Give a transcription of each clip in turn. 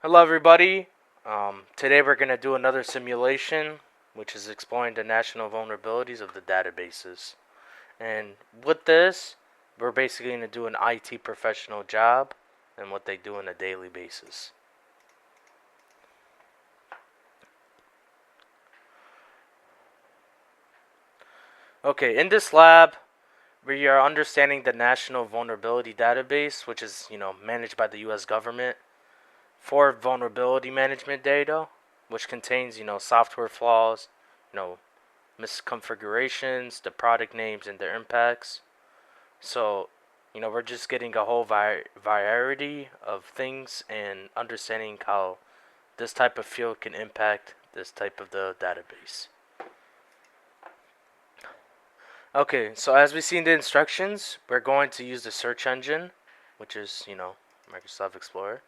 Hello everybody. Today we're going to do another simulation which is exploring the national vulnerabilities of the databases. And with this, we're basically going to do an IT professional job and what they do on a daily basis. Okay, in this lab, we are understanding the National Vulnerability Database, which is, managed by the US government for vulnerability management data, which contains, software flaws, you know, misconfigurations, the product names, and their impacts. So, we're just getting a whole variety of things and understanding how this type of field can impact this type of the database. Okay, so as we see in the instructions, we're going to use the search engine, which is, Microsoft Explorer.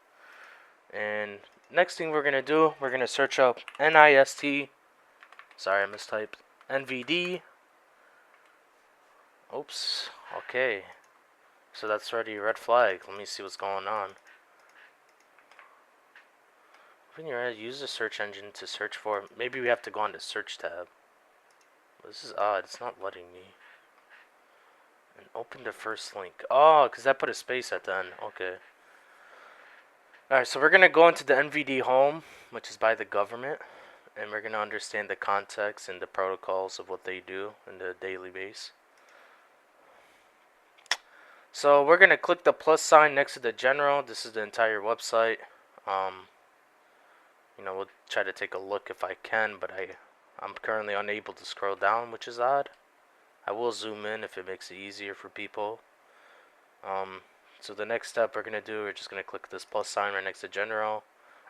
And next thing we're going to do, we're going to search up NIST, sorry I mistyped, NVD. Oops, okay. So that's already a red flag. Let me see what's going on. When you're use the search engine to search for, maybe we have to go on the search tab. This is odd. It's not letting me. And open the first link. Oh, because I put a space at the end. Okay. Alright, so we're going to go into the NVD home, which is by the government. And we're going to understand the context and the protocols of what they do in the daily base. So we're going to click the plus sign next to the general. This is the entire website. We'll try to take a look if I can, but I'm currently unable to scroll down, which is odd. I will zoom in if it makes it easier for people. So the next step we're going to do, we're just going to click this plus sign right next to general,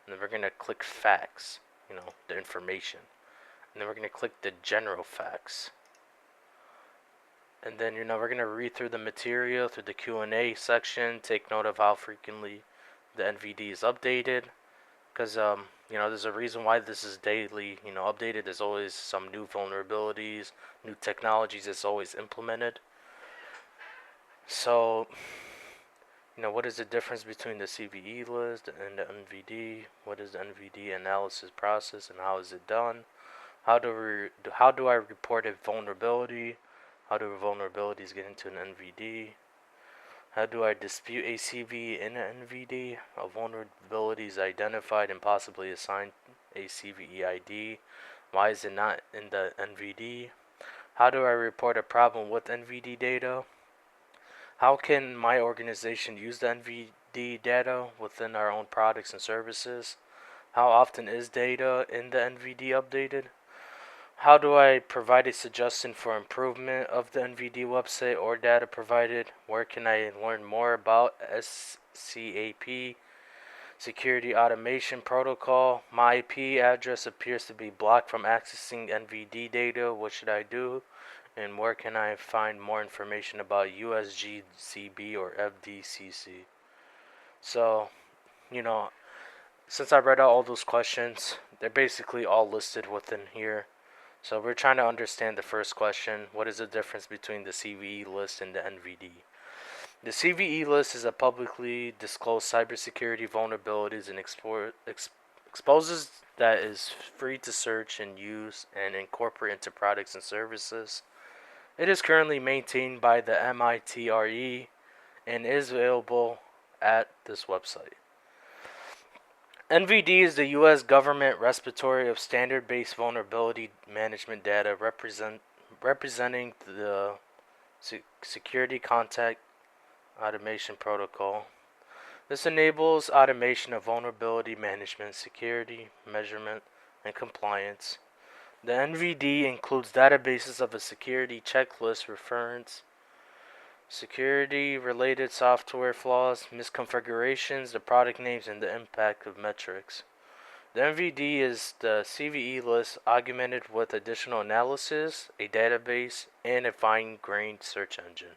and then we're going to click facts, the information. And then we're going to click the general facts. And then, we're going to read through the material, through the Q&A section, take note of how frequently the NVD is updated. Because, there's a reason why this is daily, updated. There's always some new vulnerabilities, new technologies that's always implemented. So, what is the difference between the CVE list and the NVD? What is the NVD analysis process and how is it done? How do I report a vulnerability? How do vulnerabilities get into an NVD? How do I dispute a CVE in an NVD? A vulnerability is identified and possibly assigned a CVE ID. Why is it not in the NVD? How do I report a problem with NVD data? How can my organization use the NVD data within our own products and services? How often is data in the NVD updated? How do I provide a suggestion for improvement of the NVD website or data provided? Where can I learn more about SCAP, Security Automation Protocol? My IP address appears to be blocked from accessing NVD data. What should I do? And where can I find more information about USGCB or FDCC? So, since I read out all those questions, they're basically all listed within here. So we're trying to understand the first question. What is the difference between the CVE list and the NVD? The CVE list is a publicly disclosed cybersecurity vulnerabilities and exposes that is free to search and use and incorporate into products and services. It is currently maintained by the MITRE and is available at this website. NVD is the U.S. government repository of standard-based vulnerability management data representing the Security Contact Automation Protocol. This enables automation of vulnerability management, security, measurement, and compliance. The NVD includes databases of a security checklist reference, security-related software flaws, misconfigurations, the product names, and the impact of metrics. The NVD is the CVE list augmented with additional analysis, a database, and a fine-grained search engine.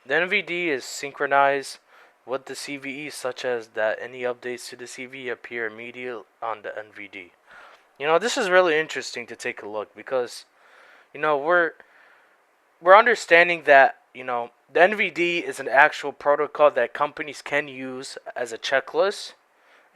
The NVD is synchronized with the CVE such as that any updates to the CVE appear immediately on the NVD. This is really interesting to take a look because, we're understanding that, the NVD is an actual protocol that companies can use as a checklist.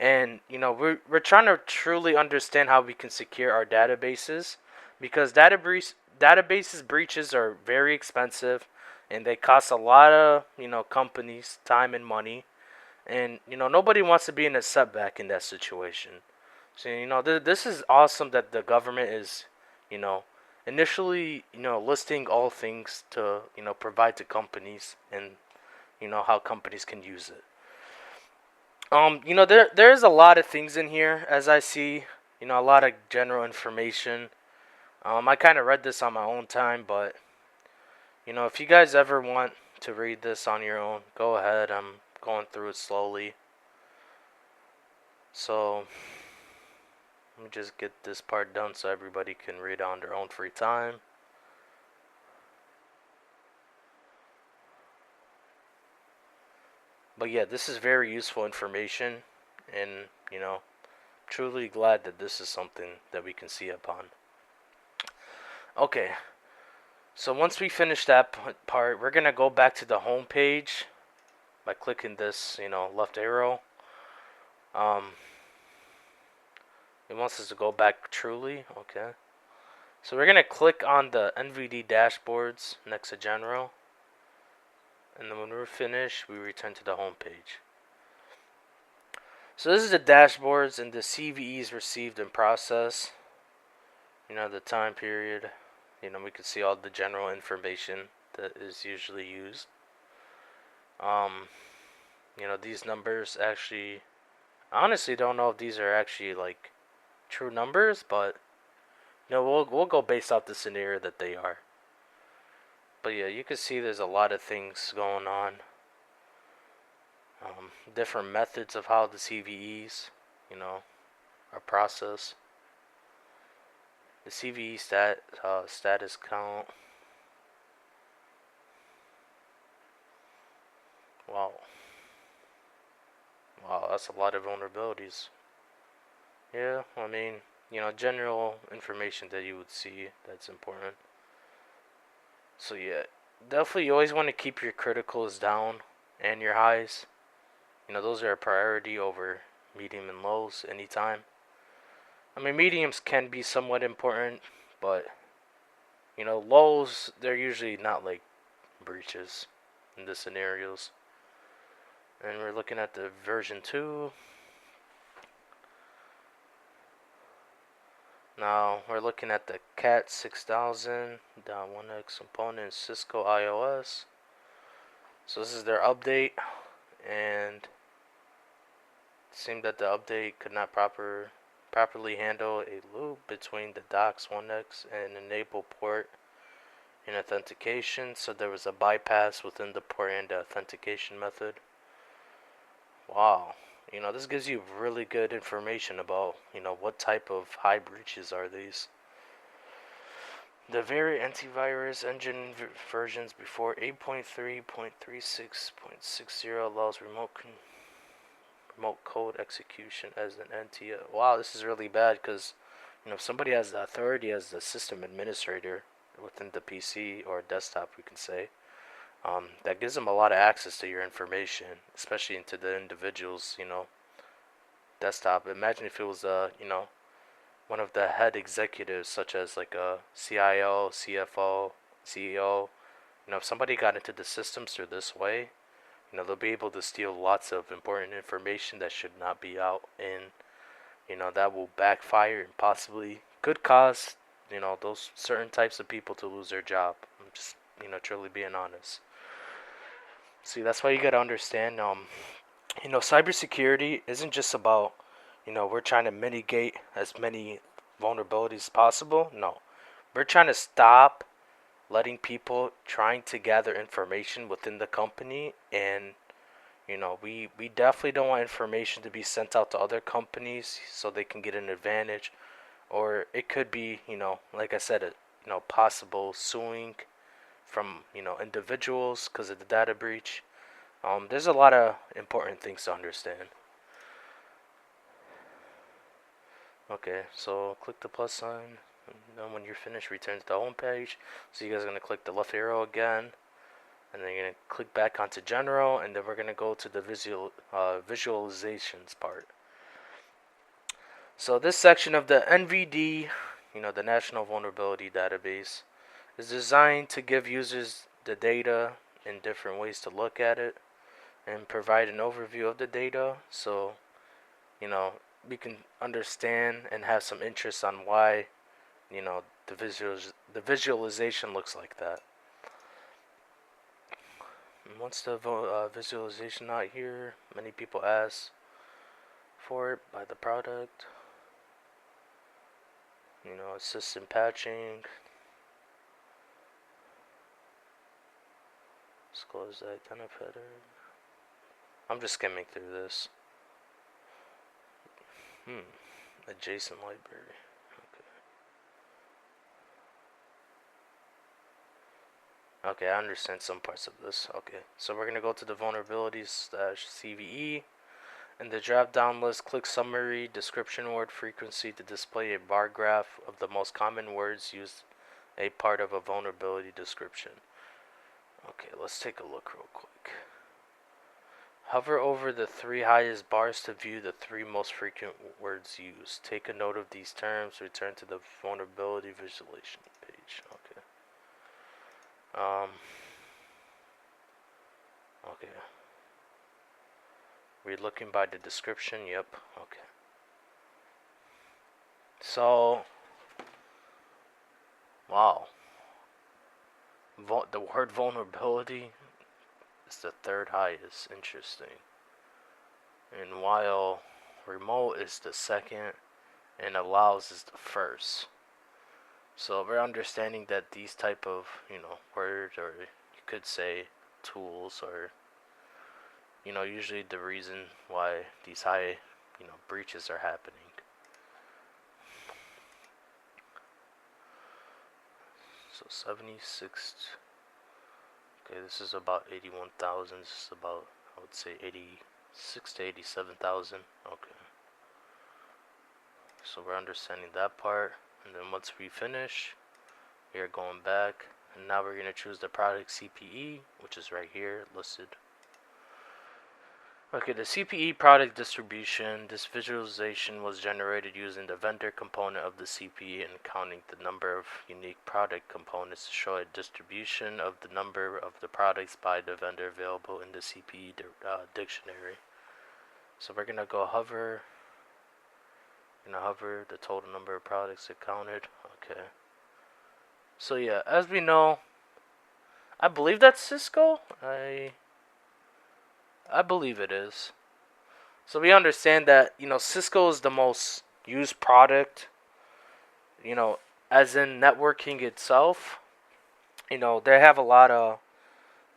And we're trying to truly understand how we can secure our databases, because databases breaches are very expensive, and they cost a lot of companies time and money, and nobody wants to be in a setback in that situation. So this is awesome that the government is you know initially listing all things to provide to companies, and how companies can use it. There's a lot of things in here as I see, a lot of general information. I kind of read this on my own time, but if you guys ever want to read this on your own, go ahead. I'm going through it slowly. So let me just get this part done so everybody can read on their own free time. But yeah, this is very useful information, and truly glad that this is something that we can see upon. Okay, so once we finish that part, we're gonna go back to the home page by clicking this, left arrow. It wants us to go back truly. Okay, so we're gonna click on the NVD dashboards next to general, and then when we're finished, we return to the home page. So this is the dashboards and the CVEs received and processed. The time period. We can see all the general information that is usually used. These numbers actually, I honestly don't know if these are actually like true numbers, but we'll go based off the scenario that they are. But yeah, you can see there's a lot of things going on. Different methods of how the CVEs, are processed. The CVE status count. Wow. Wow, that's a lot of vulnerabilities. Yeah, I mean, general information that you would see that's important. So yeah, definitely you always want to keep your criticals down and your highs. Those are a priority over medium and lows anytime. I mean, mediums can be somewhat important, but lows, they're usually not like breaches in the scenarios. And we're looking at the version 2. Now we're looking at the CAT 6000.1x component Cisco iOS. So this is their update, and it seemed that the update could not properly handle a loop between the docs 1x and enable port in authentication, so there was a bypass within the port and the authentication method. Wow. This gives you really good information about, what type of high breaches are these. The very antivirus engine versions before 8.3.36.60 allows remote code execution as an NTO. Wow, this is really bad because, if somebody has the authority as the system administrator within the PC or desktop, we can say, that gives them a lot of access to your information, especially into the individual's, desktop. Imagine if it was, one of the head executives, such as like a CIO, CFO, CEO. If somebody got into the systems through this way, they'll be able to steal lots of important information that should not be out, and that will backfire and possibly could cause those certain types of people to lose their job. I'm just truly being honest. See, that's why you gotta understand. Cybersecurity isn't just about we're trying to mitigate as many vulnerabilities as possible. No, we're trying to stop letting people trying to gather information within the company, and we definitely don't want information to be sent out to other companies so they can get an advantage, or it could be like I said, possible suing from individuals because of the data breach. There's a lot of important things to understand. Okay, so click the plus sign, and then when you're finished, return to the home page. So you guys are gonna click the left arrow again, and then you're gonna click back onto general, and then we're gonna go to the visualizations part. So this section of the NVD, the National Vulnerability Database, is designed to give users the data in different ways to look at it and provide an overview of the data, so we can understand and have some interest on why the visualization looks like that. And once the visualization not here, many people ask for it by the product. Assistant patching. Disclose the identifier. I'm just skimming through this. Adjacent library. Okay, I understand some parts of this. Okay, so we're gonna go to the vulnerabilities CVE. In the drop down list, click summary, description word frequency to display a bar graph of the most common words used a part of a vulnerability description. Okay, let's take a look real quick. Hover over the 3 highest bars to view the 3 most frequent words used. Take a note of these terms. Return to the vulnerability visualization page. Okay. Okay. We're looking by the description. Yep. Okay. So, wow. The word vulnerability is the 3rd highest. Interesting. And while remote is the 2nd and allows is the 1st. So we're understanding that these type of, words, or you could say tools, are, usually the reason why these high, breaches are happening. So 76. Okay, this is about 81,000. This is about, I would say, 86 to 87,000. Okay. So we're understanding that part. And then once we finish, we are going back. And now we're going to choose the product CPE, which is right here listed. Okay, the CPE product distribution. This visualization was generated using the vendor component of the CPE and counting the number of unique product components to show a distribution of the number of the products by the vendor available in the CPE dictionary. So we're gonna go hover. The total number of products it counted. Okay. So yeah, as we know, I believe that's Cisco. I believe it is. So we understand that, Cisco is the most used product, as in networking itself. They have a lot of,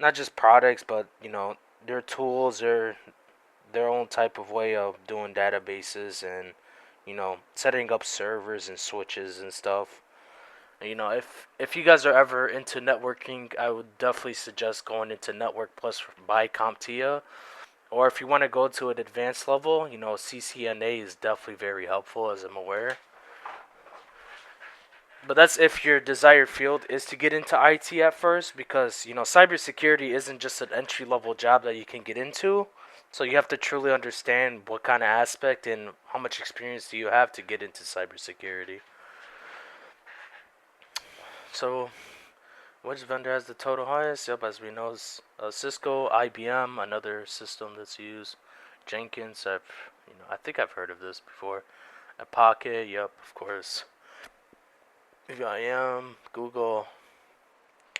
not just products, but, their tools, their own type of way of doing databases and, setting up servers and switches and stuff. If you guys are ever into networking, I would definitely suggest going into Network Plus by CompTIA. Or if you want to go to an advanced level, CCNA is definitely very helpful, as I'm aware. But that's if your desired field is to get into IT at first, because, cybersecurity isn't just an entry level job that you can get into. So you have to truly understand what kind of aspect and how much experience do you have to get into cybersecurity. So, which vendor has the total highest? Yep, as we know, Cisco, IBM, another system that's used. Jenkins, I think I've heard of this before. Pocket, yep, of course. IBM, Google.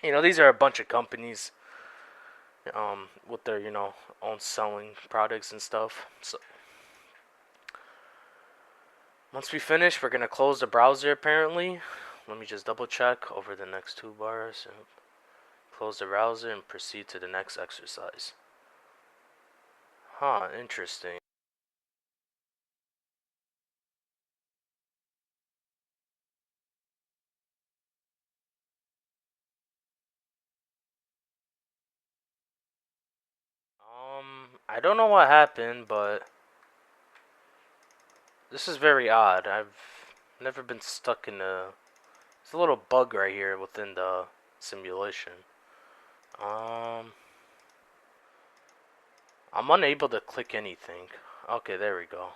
These are a bunch of companies, with their, own selling products and stuff. So, once we finish, we're gonna close the browser. Apparently, let me just double check over the next 2 bars. Close the browser and proceed to the next exercise. Huh, interesting. I don't know what happened, but this is very odd. I've never been stuck in a... There's a little bug right here within the simulation. I'm unable to click anything. Okay, there we go.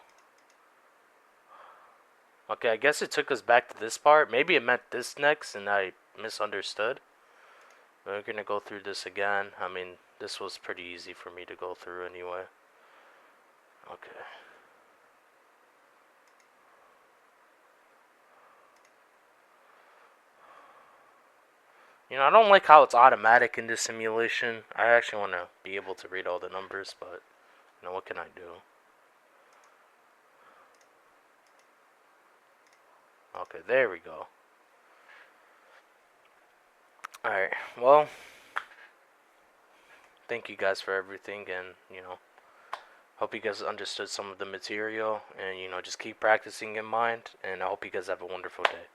Okay, I guess it took us back to this part. Maybe it meant this next and I misunderstood. We're gonna go through this again. I mean, this was pretty easy for me to go through anyway. Okay. I don't like how it's automatic in this simulation. I actually want to be able to read all the numbers, but, what can I do? Okay, there we go. Alright, well, thank you guys for everything, and, hope you guys understood some of the material, and, just keep practicing in mind, and I hope you guys have a wonderful day.